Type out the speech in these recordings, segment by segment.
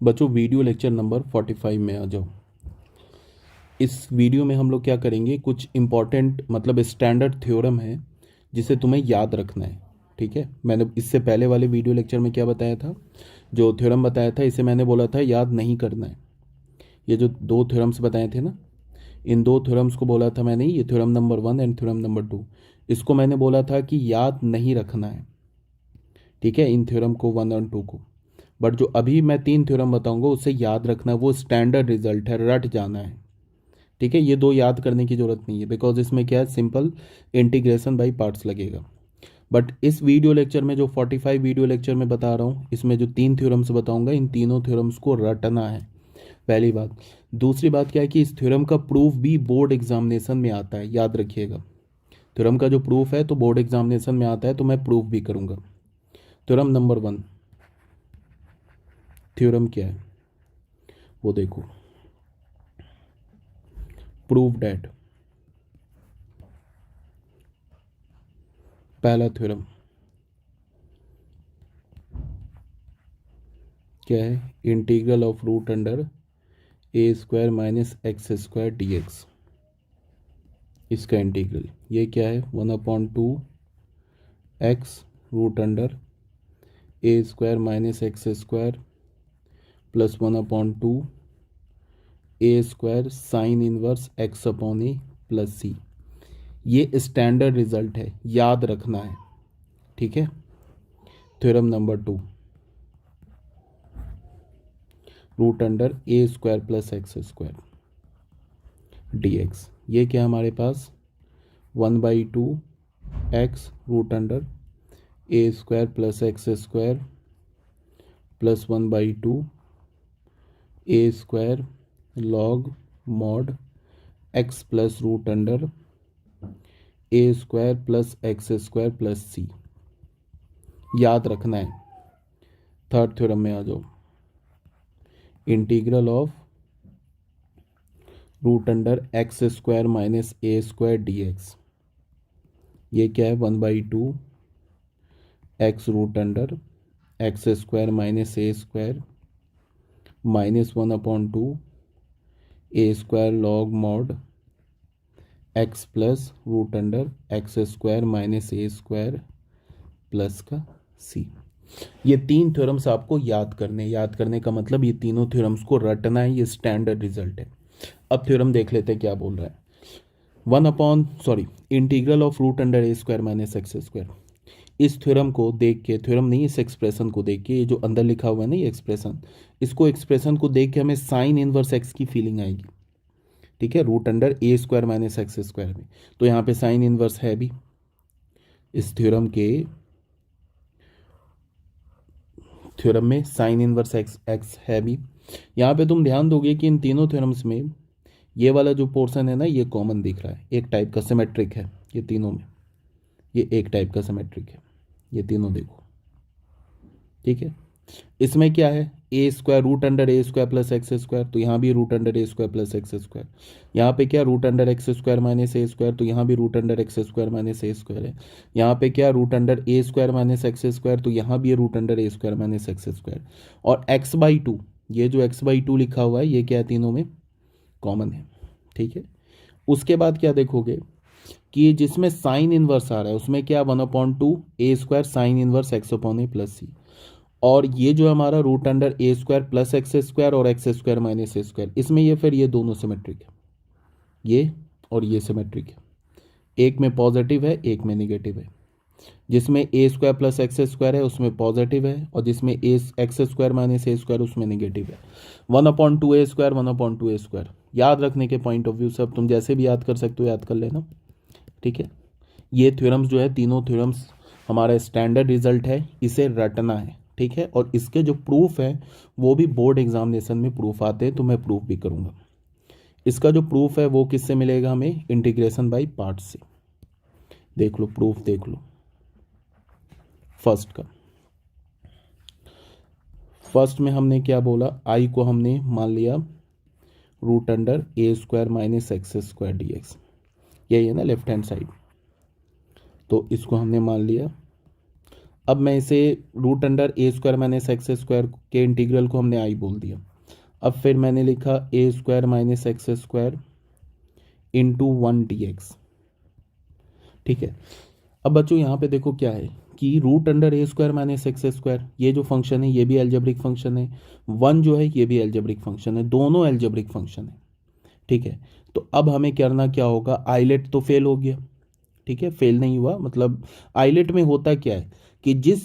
बच्चों video lecture number 45 में आ जाओ। इस वीडियो में हम लोग क्या करेंगे, कुछ इंपॉर्टेंट मतलब स्टैंडर्ड थ्योरम है जिसे तुम्हें याद रखना है। ठीक है, मैंने इससे पहले वाले वीडियो लेक्चर में क्या बताया था, जो थ्योरम बताया था इसे मैंने बोला था याद नहीं करना है। ये जो दो थ्योरम्स बताए थे ना, इन दो थ्योरम्स को बोला था मैंने, ये theorem number 1 and theorem number 2, इसको मैंने बोला था कि याद नहीं रखना है। ठीक है, इन थ्योरम को 1 और 2 को। बट जो अभी मैं 3 थ्योरम बताऊंगा उसे याद रखना, वो स्टैंडर्ड रिजल्ट है, रट जाना है। ठीक है, ये दो याद करने की जरूरत नहीं है, बिकॉज इसमें क्या है, सिंपल इंटीग्रेशन बाई पार्ट्स लगेगा। बट इस वीडियो लेक्चर में जो 45 वीडियो लेक्चर में बता रहा हूँ, इसमें जो 3 थ्योरम्स बताऊंगा, इन तीनों थ्योरम्स को रटना है, पहली बात। दूसरी बात क्या है कि इस थ्योरम का प्रूफ भी बोर्ड एग्जामिनेशन में आता है, याद रखिएगा। थ्योरम का जो प्रूफ है तो बोर्ड एग्जामिनेशन में आता है, तो मैं प्रूफ भी करूंगा। थ्योरम नंबर 1, थ्योरम क्या है वो देखो, प्रूव डैट। पहला थ्योरम क्या है, integral of root under A square minus x square D x, इसका इंटीग्रल ये क्या है, 1/2 x root under A square minus x square plus 1/2 a square sine inverse x upon A plus c. ये standard result है, याद रखना है। ठीक है, थ्योरम नंबर 2, रूट अंडर ए square plus x square D x, ये क्या हमारे पास 1/2 x root under A square plus x square plus 1/2 a square log mod x plus root under A square plus x square plus सी, याद रखना है। Third theorem में आ जाओ, integral of root under x square minus A square D x, ये क्या है 1/2 x root under x square minus A square minus 1/2 a square log mod x plus root under x square minus A square plus का C. ये 3 theorems आपको याद करने, याद करने का मतलब ये तीनों थ्योरम्स को रटना है, ये स्टैंडर्ड रिजल्ट है। अब थ्योरम देख लेते हैं क्या बोल रहा है। Integral of root under A square minus x square, इस थ्योरम को देख के, थ्योरम नहीं इस एक्सप्रेशन को देख के, ये जो अंदर लिखा हुआ है ना ये एक्सप्रेशन, इसको एक्सप्रेशन को देख के हमें साइन इनवर्स एक्स की फीलिंग आएगी। ठीक है, रूट अंडर ए स्क्वायर माइनस एक्स स्क्वायर में, तो यहाँ पे साइन इनवर्स है भी इस थ्योरम में साइन इनवर्स एक्स एक्स है भी। यहाँ पे तुम ध्यान दोगे कि इन तीनों थ्योरम्स में ये वाला जो पोर्शन है ना ये कॉमन दिख रहा है, एक टाइप का सिमेट्रिक है ये तीनों में, ये एक टाइप का सिमेट्रिक है, ये तीनों देखो। ठीक है, इसमें क्या है, a square root under A square plus x square, तो यहाँ भी रूट अंडर ए स्क्वायर प्लस एक्स स्क्वायर। यहाँ पे क्या root under x square minus ए स्क्वायर, तो यहाँ भी root under x square minus ए स्क्वायर है। यहाँ पे क्या रूट अंडर ए स्क्वायर माइनस एक्स स्क्वायर, तो यहाँ भी रूट अंडर ए स्क्वायर माइनस एक्स स्क्वायर। और x/2, ये जो x/2 लिखा हुआ है ये क्या है, तीनों में कॉमन है। ठीक है, उसके बाद क्या देखोगे कि जिसमें साइन इनवर्स आ रहा है उसमें क्या 1/2 a square sine inverse x upon A plus c. और ये जो हमारा रूट अंडर ए स्क्वायर प्लस एक्स स्क्वायर और एक्स स्क्वायर माइनस ए स्क्वायर, इसमें ये फिर ये दोनों सिमेट्रिक है, ये और ये सिमेट्रिक है, एक में पॉजिटिव है एक में निगेटिव है। जिसमें ए स्क्वायर प्लस एक्स स्क्वायर है उसमें पॉजिटिव है, और जिसमें ए एक्स स्क्वायर माइनस ए स्क्वायर उसमें निगेटिव है। 1/2 ए स्क्वायर 1/2 ए स्क्वायर, याद रखने के पॉइंट ऑफ व्यू से अब तुम जैसे भी याद कर सकते हो याद कर लेना। ठीक है, ये थ्योरम्स जो है तीनों थ्योरम्स हमारा स्टैंडर्ड रिजल्ट है, इसे रटना है। ठीक है, और इसके जो प्रूफ है वो भी बोर्ड एग्जामिनेशन में प्रूफ आते हैं, तो मैं प्रूफ भी करूंगा। इसका जो प्रूफ है वो किससे मिलेगा हमें, इंटीग्रेशन बाई पार्ट से। देख लो प्रूफ, देख लो फर्स्ट का। फर्स्ट में हमने क्या बोला, आई को हमने मान लिया रूट अंडर ए square minus x square D x, यही है ना लेफ्ट हैंड साइड, तो इसको हमने मान लिया अब मैं इसे रूट अंडर ए स्क्वायर माइनस एक्स स्क्वायर के इंटीग्रल को हमने आई बोल दिया। अब फिर मैंने लिखा a square minus x square into 1 dx। ठीक है। अब बच्चों यहाँ पे देखो क्या है कि रूट अंडर ए स्क्वायर माइनस एक्स स्क्वायर ये जो फंक्शन है ये भी एल्जेब्रिक फंक्शन है, वन जो है ये भी एल्जेब्रिक फंक्शन है, दोनों एल्जेब्रिक फंक्शन है। ठीक है। तो अब हमें करना क्या होगा, आइलेट तो फेल हो गया। ठीक है, फेल नहीं हुआ, मतलब आइलेट में होता क्या है कि जिस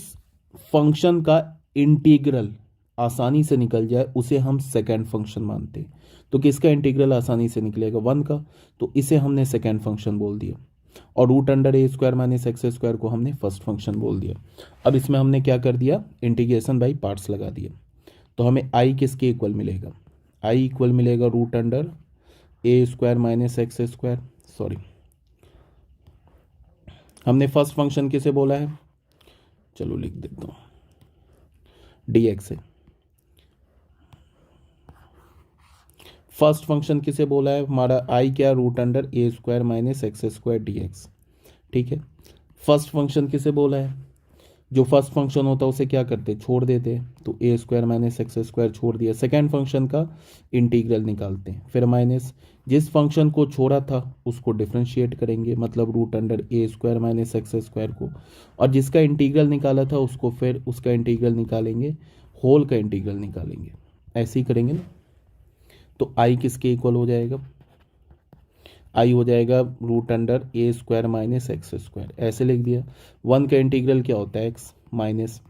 फंक्शन का इंटीग्रल आसानी से निकल जाए उसे हम सेकेंड फंक्शन मानते हैं। तो किसका इंटीग्रल आसानी से निकलेगा, 1 का, तो इसे हमने सेकेंड फंक्शन बोल दिया। और रूट अंडर ए स्क्वायर माइनस एक्स स्क्वायर को हमने फर्स्ट फंक्शन बोल दिया। अब इसमें हमने क्या कर दिया, इंटीग्रेशन बाई पार्ट्स लगा दिया। तो हमें आई किसके इक्वल मिलेगा, आई इक्वल मिलेगा रूट अंडर ए square minus x square, sorry हमने फर्स्ट फंक्शन किसे बोला है, चलो लिख देता हूँ, dx है। फर्स्ट फंक्शन किसे बोला है हमारा, आई क्या, रूट अंडर ए square minus x square dx। ठीक है। फर्स्ट फंक्शन किसे बोला है, जो फर्स्ट फंक्शन होता है उसे क्या करते, छोड़ देते हैं, तो ए स्क्वायर माइनस एक्स स्क्वायर छोड़ दिया, सेकेंड फंक्शन का इंटीग्रल निकालते हैं, फिर माइनस जिस फंक्शन को छोड़ा था उसको डिफ्रेंशिएट करेंगे, मतलब रूट अंडर ए स्क्वायर माइनस एक्स स्क्वायर को, और जिसका इंटीग्रल निकाला था उसको फिर उसका इंटीग्रल निकालेंगे, होल का इंटीग्रल निकालेंगे, ऐसे ही करेंगे ना। तो आई किसके इक्वल हो जाएगा, आई हो जाएगा रूट अंडर ए स्क्वायर माइनस एक्स स्क्वायर, ऐसे लिख दिया। 1 का इंटीग्रल क्या होता है, एक्स माइनस,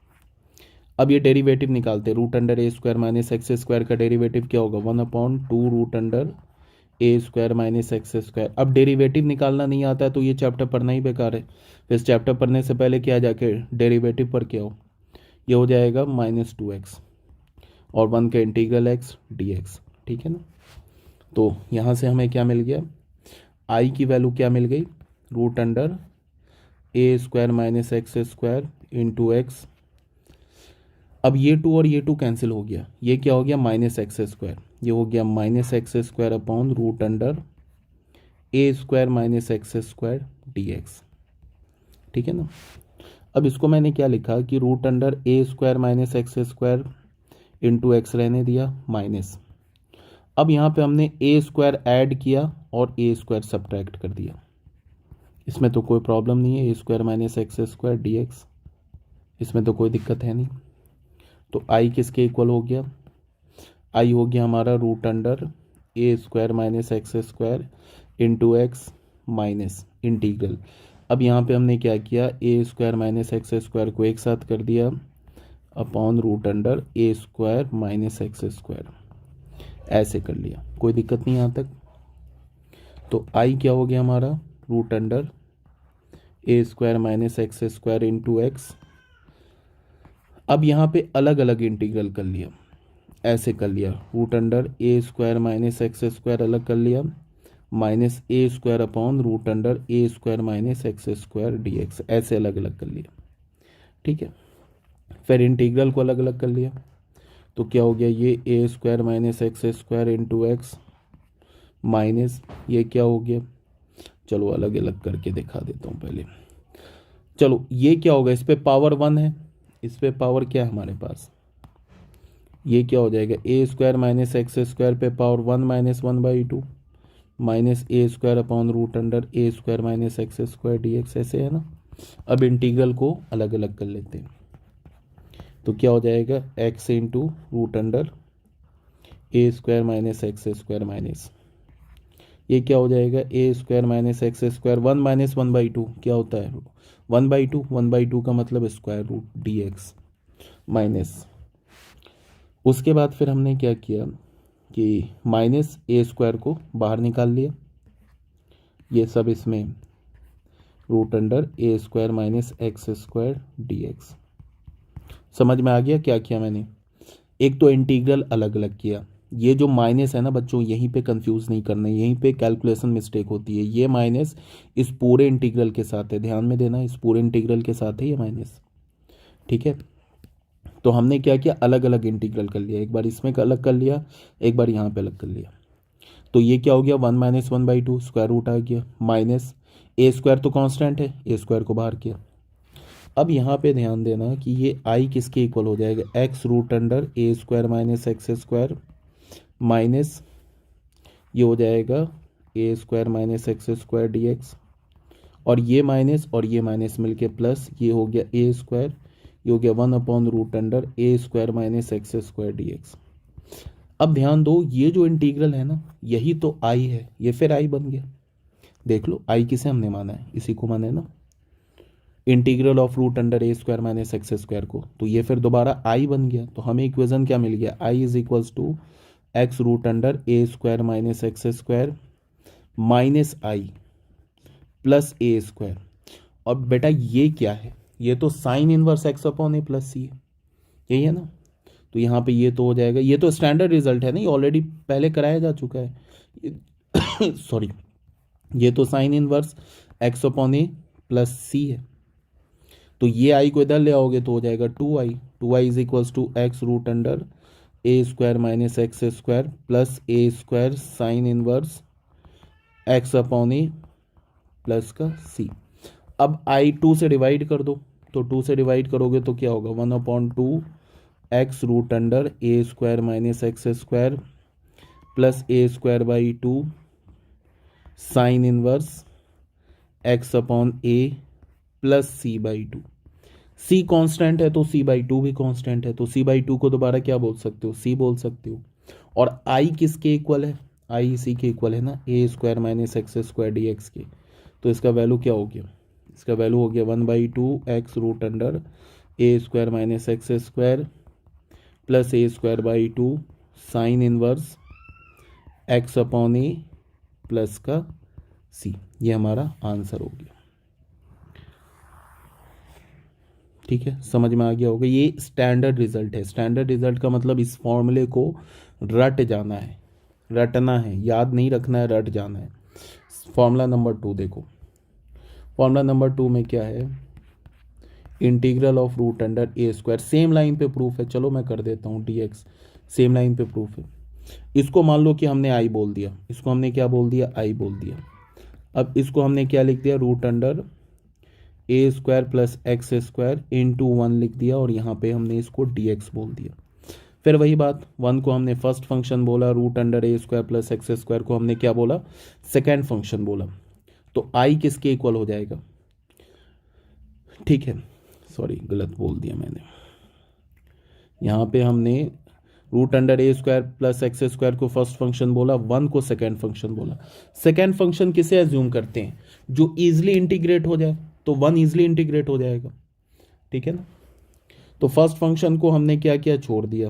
अब ये डेरिवेटिव निकालते हैं, रूट अंडर ए स्क्वायर माइनस एक्स स्क्वायर का डेरिवेटिव क्या होगा, 1/2 रूट अंडर ए स्क्वायर माइनस एक्स स्क्वायर। अब डेरिवेटिव निकालना नहीं आता है तो ये चैप्टर पढ़ना ही बेकार है। तो इस चैप्टर पढ़ने से पहले क्या जाके डेरिवेटिव पर क्या हो, ये हो जाएगा -2x और 1 का इंटीग्रल एक्स dx। ठीक है ना। तो यहाँ से हमें क्या मिल गया, आई की वैल्यू क्या मिल गई, रूट अंडर ए square minus x square into x. अब ये 2 और ये 2 कैंसिल हो गया, ये क्या हो गया माइनस एक्स स्क्वायर, ये हो गया minus x square upon root under ए square minus x square dx। ठीक है ना। अब इसको मैंने क्या लिखा कि रूट अंडर ए square minus x square into x रहने दिया माइनस, अब यहाँ पे हमने ए स्क्वायर ऐड किया और ए स्क्वायर सब्ट्रैक्ट कर दिया, इसमें तो कोई प्रॉब्लम नहीं है, a square minus x square dx, इसमें तो कोई दिक्कत है नहीं। तो आई किसके इक्वल हो गया, आई हो गया हमारा रूट अंडर ए square minus x square into x minus integral. अब यहाँ पे हमने क्या किया, a square minus x square को एक साथ कर दिया अपॉन रूट अंडर ए स्क्वायर माइनस एक्स स्क्वायर, ऐसे कर लिया, कोई दिक्कत नहीं यहाँ तक। तो आई क्या हो गया हमारा, रूट अंडर ए square minus x square into x. अब यहाँ पे अलग अलग इंटीग्रल कर लिया, ऐसे कर लिया, रूट अंडर ए स्क्वायर माइनस एक्स स्क्वायर अलग कर लिया, माइनस ए स्क्वायर अपॉन रूट अंडर ए square minus x square dx, ऐसे अलग अलग कर लिया। ठीक है। फिर इंटीग्रल को अलग अलग कर लिया, तो क्या हो गया, ये a square minus x square into x minus ये क्या हो गया, चलो अलग अलग करके दिखा देता हूँ पहले। चलो ये क्या होगा, इस पे पावर 1 है, इस पे पावर क्या है हमारे पास, ये क्या हो जाएगा, a square minus x square पे पावर 1 -1/2 माइनस ए स्क्वायर अपॉन रूट अंडर ए square minus x square dx, ऐसे है ना। अब इंटीग्रल को अलग अलग कर लेते हैं, तो क्या हो जाएगा, एक्स इंटू रूट अंडर ए square minus x square minus ये क्या हो जाएगा, a square minus x square 1 -1/2 क्या होता है 1/2, 1/2 का मतलब स्क्वायर रूट dx माइनस, उसके बाद फिर हमने क्या किया कि माइनस ए स्क्वायर को बाहर निकाल लिया, ये सब इसमें रूट अंडर ए square minus x square dx। समझ में आ गया क्या किया मैंने, एक तो इंटीग्रल अलग अलग किया, ये जो माइनस है ना बच्चों यहीं पे कंफ्यूज नहीं करना है, यहीं पे कैलकुलेशन मिस्टेक होती है, ये माइनस इस पूरे इंटीग्रल के साथ है, ध्यान में देना, इस पूरे इंटीग्रल के साथ है ये माइनस। ठीक है। तो हमने क्या किया, अलग अलग इंटीग्रल कर लिया, एक बार इसमें अलग कर लिया, एक बार यहाँ पे अलग कर लिया। तो ये क्या हो गया, 1 -1/2 स्क्वायर रूट आ गया, माइनस ए स्क्वायर तो कांस्टेंट है, ए स्क्वायर को बाहर किया, अब यहाँ पे ध्यान देना कि ये आई किसके इक्वल हो जाएगा, एक्स रूट अंडर ए square minus x square minus ये हो जाएगा a square minus x square D x, और ये माइनस मिलके प्लस ये हो गया ए स्क्वायर, ये हो गया 1/रूट अंडर ए square minus x square D x. अब ध्यान दो, ये जो इंटीग्रल है ना यही तो आई है, ये फिर आई बन गया। देख लो आई किसे हमने माना है, इसी को माना है ना, integral of root under A square minus x square को, तो ये फिर दोबारा आई बन गया। तो हमें इक्वेशन क्या मिल गया, I is equals to x root under A square minus x square minus I plus A square. और बेटा ये क्या है, ये तो साइन इनवर्स एक्स अपॉन ए प्लस सी है, यही है ना। तो यहाँ पे ये तो हो जाएगा, ये तो स्टैंडर्ड रिजल्ट है ना, ये ऑलरेडी पहले कराया जा चुका है सॉरी, ये तो साइन इनवर्स एक्स अपॉन ए प्लस सी है। तो ये आई को इधर ले आओगे तो हो जाएगा 2i is equals to x root under A square minus x square plus A square sine inverse x upon A plus का सी। अब आई 2 से डिवाइड कर दो, तो 2 से डिवाइड करोगे तो क्या होगा, 1/2 x root under A square minus x square plus A square by 2 sine inverse x upon A plus C by 2। C constant है तो सी बाई 2 भी कांस्टेंट है, तो सी बाई 2 को दोबारा क्या बोल सकते हो, सी बोल सकते हो। और आई किसके इक्वल है, आई सी के इक्वल है ना, a square minus x square D x के। तो इसका वैल्यू क्या हो गया, इसका वैल्यू हो गया 1/2 x root under A square minus x square plus A square by 2 sine inverse x upon A plus का सी। ये हमारा आंसर हो गया। ठीक है, समझ में आ गया होगा। ये स्टैंडर्ड रिजल्ट है। स्टैंडर्ड रिजल्ट का मतलब इस फॉर्मूले को रट जाना है, रटना है, याद नहीं रखना है, रट जाना है। फॉर्मूला नंबर 2 देखो, फॉर्मूला नंबर 2 में क्या है, integral of root under A square, same line पे प्रूफ है, चलो मैं कर देता हूँ डी एक्स, सेम लाइन पे प्रूफ है। इसको मान लो कि हमने आई बोल दिया, इसको हमने क्या बोल दिया, आई बोल दिया। अब इसको हमने क्या लिख दिया, रूट अंडर ए square plus x square into 1 लिख दिया, और यहाँ पे हमने इसको डी एक्स बोल दिया। फिर वही बात, 1 को हमने फर्स्ट फंक्शन बोला, रूट अंडर ए स्क्वायर प्लस एक्स स्क्वायर को हमने क्या बोला, सेकेंड फंक्शन बोला। तो आई किसके इक्वल हो जाएगा, ठीक है, सॉरी गलत बोल दिया मैंने, यहाँ पे हमने रूट अंडर ए स्क्वायर प्लस एक्स स्क्वायर को फर्स्ट फंक्शन बोला, 1 को सेकेंड फंक्शन बोला। सेकेंड फंक्शन किसे एज्यूम करते हैं, जो इजिली इंटीग्रेट हो जाए, तो 1 इजिली इंटीग्रेट हो जाएगा, ठीक है ना। तो फर्स्ट फंक्शन को हमने क्या किया, छोड़ दिया,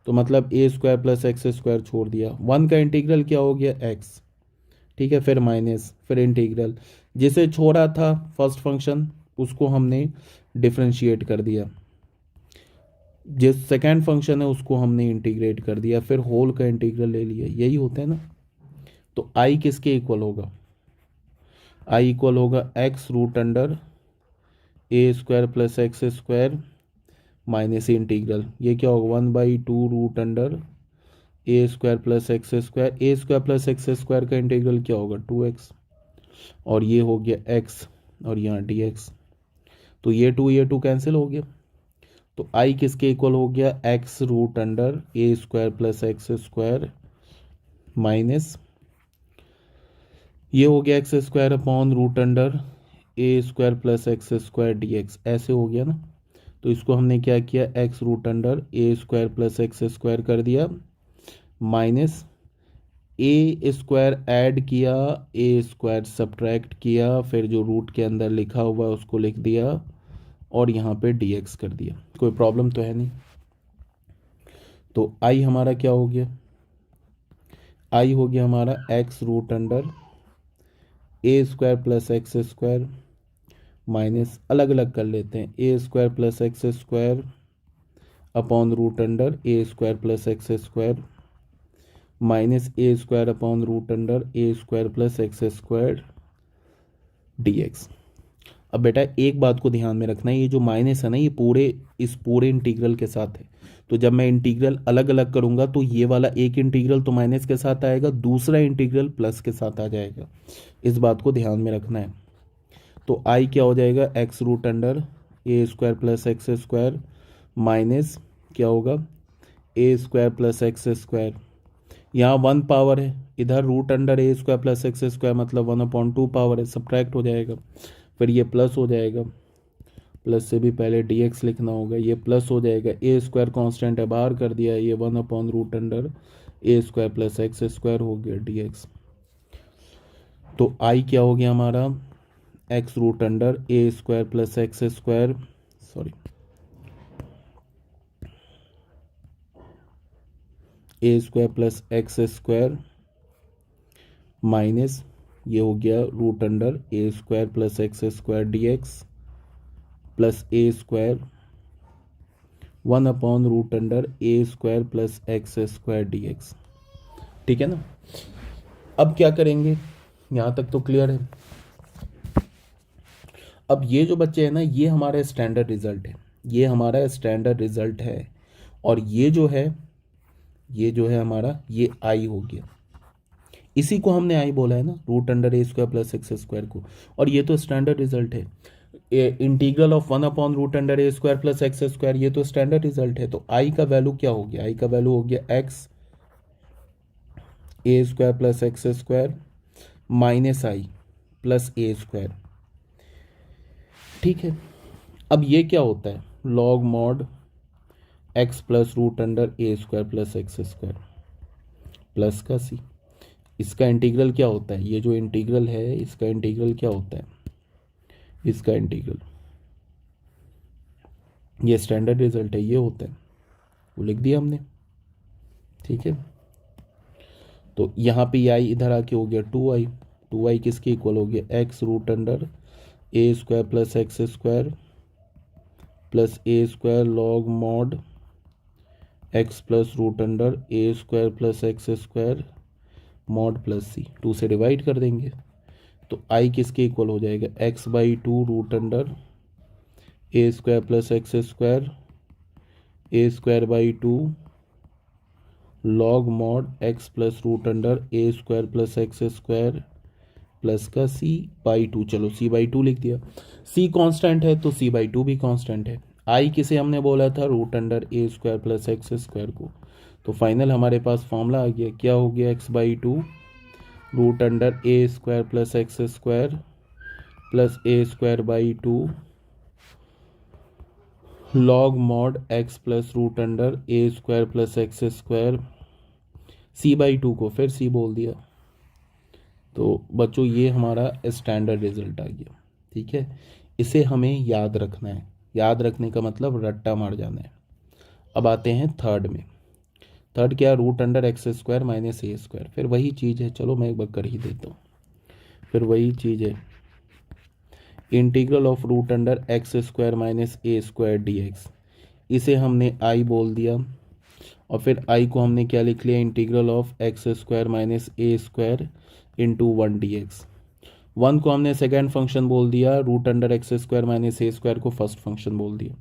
तो मतलब ए स्क्वायर प्लस एक्स स्क्वायर छोड़ दिया, 1 का इंटीग्रल क्या हो गया, एक्स, ठीक है, फिर माइनस, फिर इंटीग्रल, जिसे छोड़ा था फर्स्ट फंक्शन उसको हमने डिफ्रेंशिएट कर दिया, जिस सेकेंड फंक्शन है उसको हमने इंटीग्रेट कर दिया, फिर होल का इंटीग्रल ले लिया, यही होता है ना। तो आई किसके इक्वल होगा, आई इक्वल होगा एक्स रूट अंडर ए square plus x square minus integral, ये क्या होगा 1/2 रूट अंडर ए स्क्वायर प्लस एक्स स्क्वायर, ए स्क्वायर प्लस एक्स स्क्वायर का इंटीग्रल क्या होगा 2x, और ये हो गया x और यहाँ dx, तो ये 2 कैंसिल हो गया। तो आई किसके इक्वल हो गया, एक्स रूट अंडर ए square plus x square minus ये हो गया x square upon root under ए square plus x square D x, ऐसे हो गया ना। तो इसको हमने क्या किया, एक्स रूट अंडर ए स्क्वायर प्लस एक्स स्क्वायर कर दिया माइनस ए स्क्वायर ऐड किया, ए स्क्वायर सब्ट्रैक्ट किया, फिर जो रूट के अंदर लिखा हुआ है उसको लिख दिया, और यहाँ पे dx कर दिया। कोई प्रॉब्लम तो है नहीं। तो आई हमारा क्या हो गया, आई हो गया हमारा एक्स रूट अंडर ए square plus x square minus, अलग अलग कर लेते हैं, a square plus x square upon root under A square plus x square minus A square upon root under A square plus x square dx। अब बेटा एक बात को ध्यान में रखना है, ये जो माइनस है ना ये पूरे इस पूरे इंटीग्रल के साथ है, तो जब मैं इंटीग्रल अलग अलग करूंगा तो ये वाला एक इंटीग्रल तो माइनस के साथ आएगा, दूसरा इंटीग्रल प्लस के साथ आ जाएगा, इस बात को ध्यान में रखना है। तो आई क्या हो जाएगा, एक्स रूट अंडर ए square plus x square minus क्या होगा a square plus x square, यहाँ 1 पावर है, इधर रूट अंडर ए स्क्वायर प्लस एक्स स्क्वायर मतलब 1/2 पावर है, सब्ट्रैक्ट हो जाएगा, फिर ये प्लस हो जाएगा, प्लस से भी पहले dx लिखना होगा, ये प्लस हो जाएगा, ए स्क्वायर कॉन्स्टेंट है बाहर कर दिया, ये 1/रूट अंडर ए स्क्वायर प्लस एक्स स्क्वायर हो गया dx। तो आई क्या हो गया हमारा x root under A square plus x square, sorry a square plus x square minus ये हो गया रूट अंडर ए square plus x square dx plus ए स्क्वायर 1/रूट अंडर ए square plus x square dx। ठीक है ना। अब क्या करेंगे, यहाँ तक तो क्लियर है। अब ये जो बच्चे हैं ना, ये हमारा स्टैंडर्ड रिजल्ट है, ये हमारा स्टैंडर्ड रिजल्ट है, और ये जो है हमारा ये आई हो गया, इसी को हमने आई बोला है ना, रूट अंडर ए स्क्वायर प्लस एक्स स्क्वायर को, और ये तो स्टैंडर्ड रिजल्ट है। इंटीग्रल ऑफ 1/रूट अंडर ए स्क्वायर प्लस एक्स स्क्वायर, ये तो स्टैंडर्ड रिजल्ट है। तो आई का वैल्यू क्या हो गया, आई का वैल्यू हो गया x A square plus x square minus I plus A square. ठीक है। अब ये क्या होता है, log mod x plus root under ए square plus x square plus का सी। इसका इंटीग्रल क्या होता है, ये जो इंटीग्रल है इसका इंटीग्रल क्या होता है, इसका इंटीग्रल, ये स्टैंडर्ड रिजल्ट है, ये होता है, वो लिख दिया हमने। ठीक है। तो यहाँ पे आई इधर आके हो गया 2i, 2i किसके इक्वल हो गया एक्स रूट अंडर ए square plus x square plus ए square log mod x plus root under ए square plus x square mod plus c. 2 से डिवाइड कर देंगे तो आई किसके इक्वल हो जाएगा x/2 root under A square plus x square A square by 2 log mod x plus root under A square plus x square plus का c/2। चलो c/2 लिख दिया, c कांस्टेंट है तो c/2 भी कांस्टेंट है। आई किसे हमने बोला था, रूट अंडर ए स्क्वायर प्लस एक्स स्क्वायर को। तो फाइनल हमारे पास फॉर्मूला आ गया, क्या हो गया x/2 root under A square plus x square plus A square by 2 log mod x plus root under A square plus x square, c/2 को फिर c बोल दिया। तो बच्चों ये हमारा स्टैंडर्ड रिजल्ट आ गया। ठीक है, इसे हमें याद रखना है, याद रखने का मतलब रट्टा मार जाना है। अब आते हैं थर्ड में। थर्ड क्या, root under x square minus ए स्क्वायर, फिर वही चीज़ है, चलो मैं एक बार कर ही देता हूँ, फिर वही चीज़ है, integral of root under x square minus A square dx, इसे हमने आई बोल दिया, और फिर आई को हमने क्या लिख लिया, integral of x square minus A square into 1 dx। 1 को हमने सेकेंड फंक्शन बोल दिया, root under x square minus ए स्क्वायर को फर्स्ट फंक्शन बोल दिया।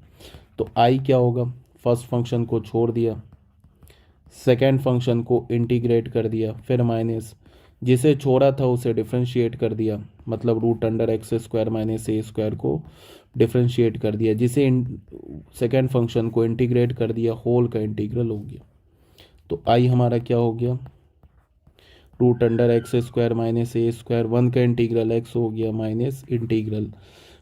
तो आई क्या होगा, फर्स्ट फंक्शन को छोड़ दिया, सेकेंड फंक्शन को इंटीग्रेट कर दिया, फिर माइनस जिसे छोड़ा था उसे डिफरेंशिएट कर दिया, मतलब root under x square minus ए स्क्वायर को डिफरेंशिएट कर दिया, जिसे सेकेंड फंक्शन को इंटीग्रेट कर दिया, होल का इंटीग्रल हो गया। तो आई हमारा क्या हो गया, root under x square minus ए स्क्वायर, 1 का इंटीग्रल एक्स हो गया minus integral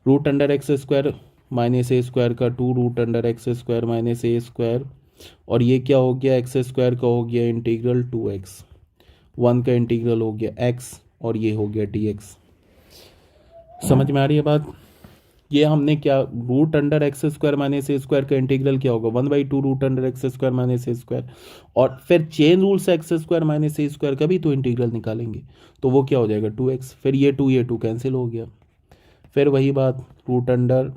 root under x square minus ए स्क्वायर का 2 root under x square minus ए स्क्वायर, और ये क्या हो गया एक्स स्क्वायर का हो गया इंटीग्रल 2x, 1 का इंटीग्रल हो गया x, और ये हो गया dx। समझ में आ रही है बात। ये हमने क्या, root under x square minus ए स्क्वायर का इंटीग्रल क्या होगा 1/2 root under x square minus ए स्क्वायर, और फिर चेन रूल से एक्स स्क्वायर माइनस ए स्क्वायर का भी तो इंटीग्रल निकालेंगे, तो वो क्या हो जाएगा 2x, फिर ये 2 कैंसिल हो गया, फिर वही बात root under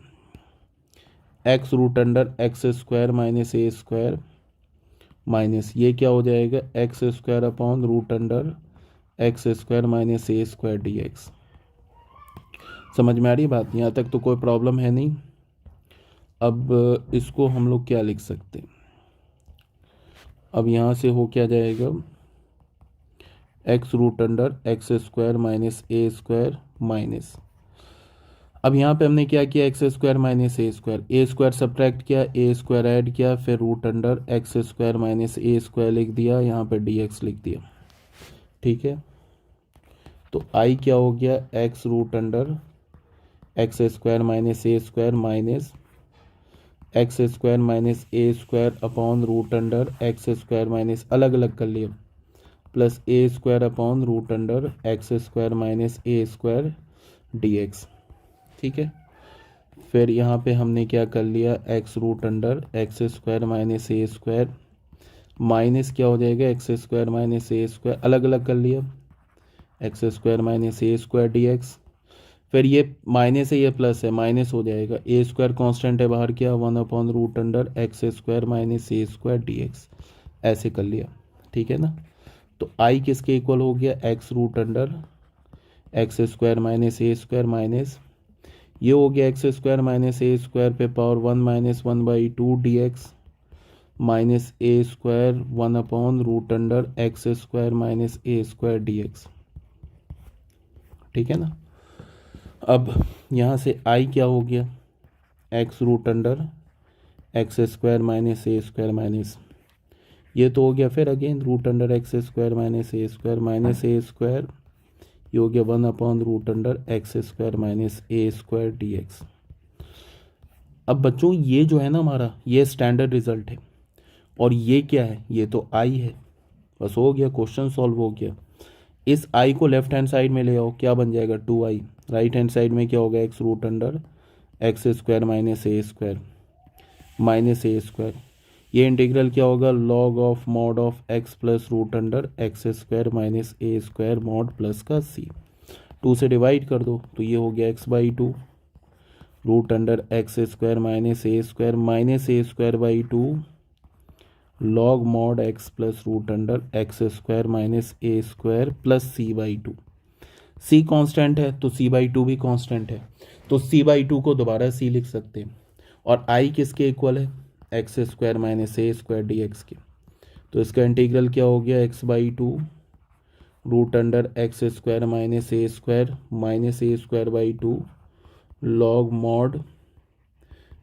x root under x square minus ए स्क्वायर माइनस ये क्या हो जाएगा x square upon root under x square minus ए स्क्वायर dx। समझ में आ रही बात, यहाँ तक तो कोई प्रॉब्लम है नहीं। अब इसको हम लोग क्या लिख सकते हैं, अब यहाँ से हो क्या जाएगा x root under x square minus ए स्क्वायर माइनस अब यहाँ पे हमने क्या किया, एक्स स्क्वायर माइनस ए स्क्वायर सब्ट्रैक्ट किया, ए स्क्वायर ऐड किया, फिर root under x square minus ए स्क्वायर लिख दिया, यहाँ पे डी एक्स लिख दिया। ठीक है, तो आई क्या हो गया, x root under x square minus ए square minus x square minus ए square upon root under x square minus, अलग अलग कर लिया, प्लस ए square upon root under x square minus ए स्क्वायर डी एक्स। ठीक है, फिर यहाँ पे हमने क्या कर लिया, x root under x square minus ए स्क्वायर माइनस क्या हो जाएगा, एक्स स्क्वायर माइनस ए स्क्वायर, अलग अलग कर लिया, एक्स स्क्वायर माइनस ए स्क्वायर डी एक्स। फिर ये माइनस है, ये प्लस है, माइनस हो जाएगा, ए स्क्वायर कॉन्स्टेंट है बाहर, क्या 1 upon root under x square minus ए स्क्वायर डी एक्स, ऐसे कर लिया। ठीक है ना, तो आई किसके इक्वल हो गया, x root under x square minus ए स्क्वायर माइनस, ये हो गया एक्स स्क्वायर माइनस ए स्क्वायर पे power 1 minus 1/2 d x minus ए square 1 upon root under x square minus ए स्क्वायर डी एक्स। ठीक है ना, अब यहाँ से आई क्या हो गया, x root under x square minus ए स्क्वायर माइनस, ये तो हो गया, फिर again root under x square minus ए स्क्वायर माइनस ए स्क्वायर, ये हो गया 1 upon root under x square minus ए स्क्वायर डी एक्स। अब बच्चों ये जो है ना हमारा, ये स्टैंडर्ड रिजल्ट है, और ये क्या है, ये तो आई है, बस हो गया, क्वेश्चन सॉल्व हो गया। इस आई को लेफ्ट हैंड साइड में ले आओ, क्या बन जाएगा 2i, राइट हैंड साइड में क्या होगा, x root under x square minus ए स्क्वायर माइनस ए स्क्वायर, ये इंटीग्रल क्या होगा, log of mod of x plus root under x square minus A square mod plus का सी, 2 से डिवाइड कर दो तो ये हो गया x/2 root under x square minus A square by 2 log mod x plus root under x square minus A square plus c/2। c constant है तो c/2 भी कांस्टेंट है, तो c/2 को दोबारा c लिख सकते हैं, और i किसके इक्वल है, एक्स स्क्वायर माइनस ए स्क्वायर डी एक्स के, तो इसका इंटीग्रल क्या हो गया, x/2 root under x square minus A square by 2 log mod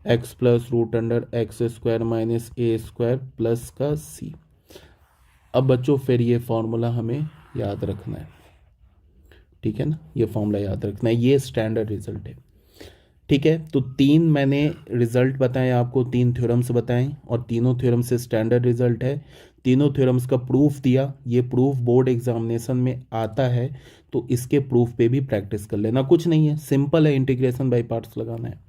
x plus root under x square minus A square plus का सी। अब बच्चों फिर ये फॉर्मूला हमें याद रखना है, ठीक है ना, ये फॉर्मूला याद रखना है, ये स्टैंडर्ड रिजल्ट है। ठीक है, तो 3 मैंने रिजल्ट बताए आपको, 3 थ्योरम्स बताएं, और तीनों थ्योरम से स्टैंडर्ड रिजल्ट है, तीनों थ्योरम्स का प्रूफ दिया। ये प्रूफ बोर्ड एग्जामिनेशन में आता है, तो इसके प्रूफ पे भी प्रैक्टिस कर लेना, कुछ नहीं है, सिंपल है, इंटीग्रेशन बाय पार्ट्स लगाना है,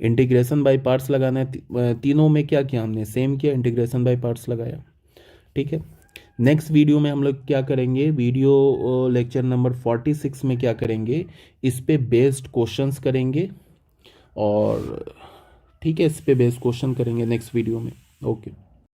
इंटीग्रेशन बाय पार्ट्स लगाना है। तीनों में क्या किया हमने, सेम किया, इंटीग्रेशन बाय पार्ट्स लगाया। ठीक है, नेक्स्ट वीडियो में हम लोग क्या करेंगे, वीडियो लेक्चर नंबर 46 में क्या करेंगे, इस पे बेस्ड क्वेश्चंस करेंगे, और ठीक है, इस पे बेस्ड क्वेश्चन करेंगे नेक्स्ट वीडियो में। ओके।